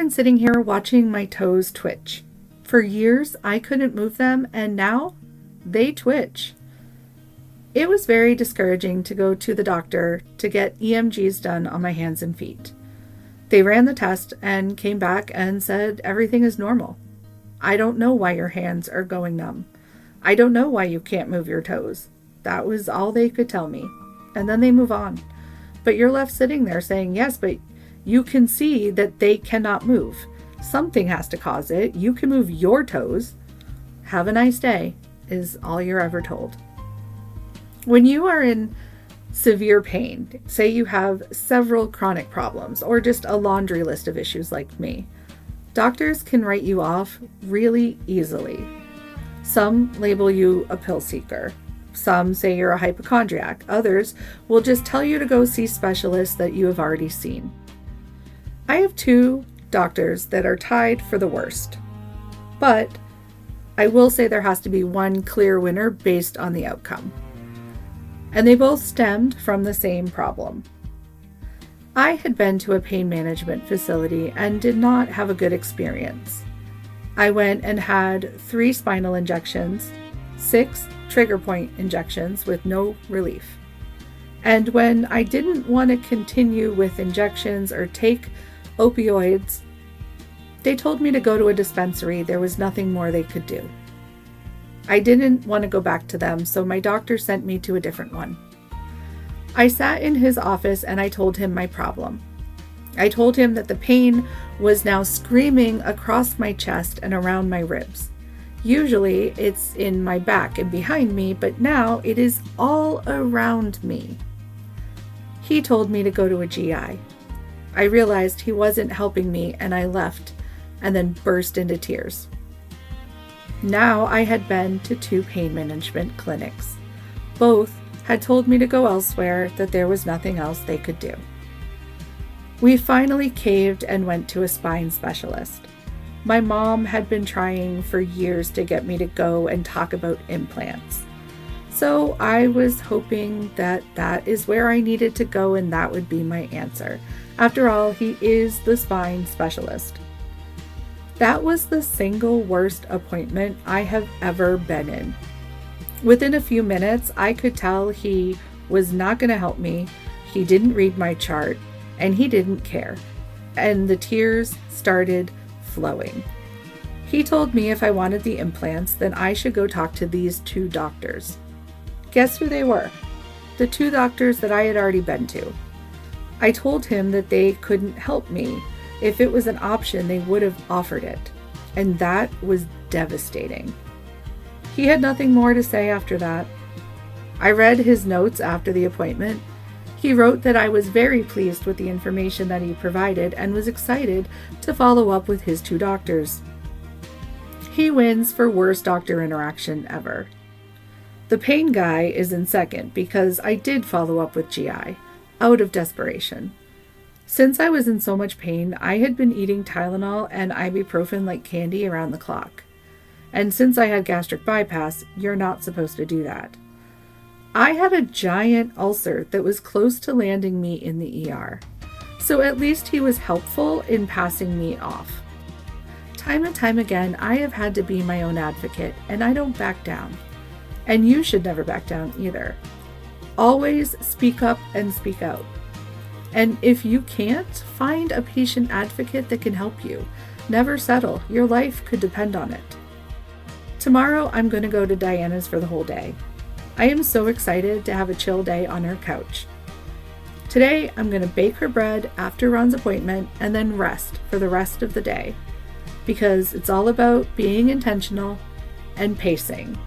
been sitting here watching my toes twitch. For years, I couldn't move them, and now they twitch. It was very discouraging to go to the doctor to get EMGs done on my hands and feet. They ran the test and came back and said everything is normal. I don't know why your hands are going numb. I don't know why you can't move your toes. That was all they could tell me. And then they move on. But you're left sitting there saying, yes, but you can see that they cannot move. Something has to cause it. You can move your toes. Have a nice day, is all you're ever told. When you are in severe pain, say you have several chronic problems or just a laundry list of issues like me, doctors can write you off really easily. Some label you a pill seeker. Some say you're a hypochondriac. Others will just tell you to go see specialists that you have already seen. I have 2 doctors that are tied for the worst. But I will say there has to be one clear winner based on the outcome. And they both stemmed from the same problem. I had been to a pain management facility and did not have a good experience. I went and had 3 spinal injections, 6 trigger point injections with no relief. And when I didn't want to continue with injections or take opioids, they told me to go to a dispensary. There was nothing more they could do. I didn't want to go back to them, so my doctor sent me to a different one. I sat in his office and I told him my problem. I told him that the pain was now screaming across my chest and around my ribs. Usually it's in my back and behind me, but now it is all around me. He told me to go to a GI. I realized he wasn't helping me and I left and then burst into tears. Now I had been to 2 pain management clinics. Both had told me to go elsewhere, that there was nothing else they could do. We finally caved and went to a spine specialist. My mom had been trying for years to get me to go and talk about implants. So I was hoping that that is where I needed to go and that would be my answer. After all, he is the spine specialist. That was the single worst appointment I have ever been in. Within a few minutes, I could tell he was not going to help me. He didn't read my chart and he didn't care. And the tears started flowing. He told me if I wanted the implants, then I should go talk to these 2 doctors. Guess who they were? The 2 doctors that I had already been to. I told him that they couldn't help me. If it was an option, they would have offered it. And that was devastating. He had nothing more to say after that. I read his notes after the appointment. He wrote that I was very pleased with the information that he provided and was excited to follow up with his 2 doctors. He wins for worst doctor interaction ever. The pain guy is in second because I did follow up with GI, out of desperation. Since I was in so much pain, I had been eating Tylenol and ibuprofen like candy around the clock. And since I had gastric bypass, you're not supposed to do that. I had a giant ulcer that was close to landing me in the ER. So at least he was helpful in passing me off. Time and time again, I have had to be my own advocate, and I don't back down. And you should never back down either. Always speak up and speak out. And if you can't, find a patient advocate that can help you. Never settle. Your life could depend on it. Tomorrow, I'm going to go to Diana's for the whole day. I am so excited to have a chill day on her couch. Today, I'm going to bake her bread after Ron's appointment and then rest for the rest of the day. Because it's all about being intentional and pacing.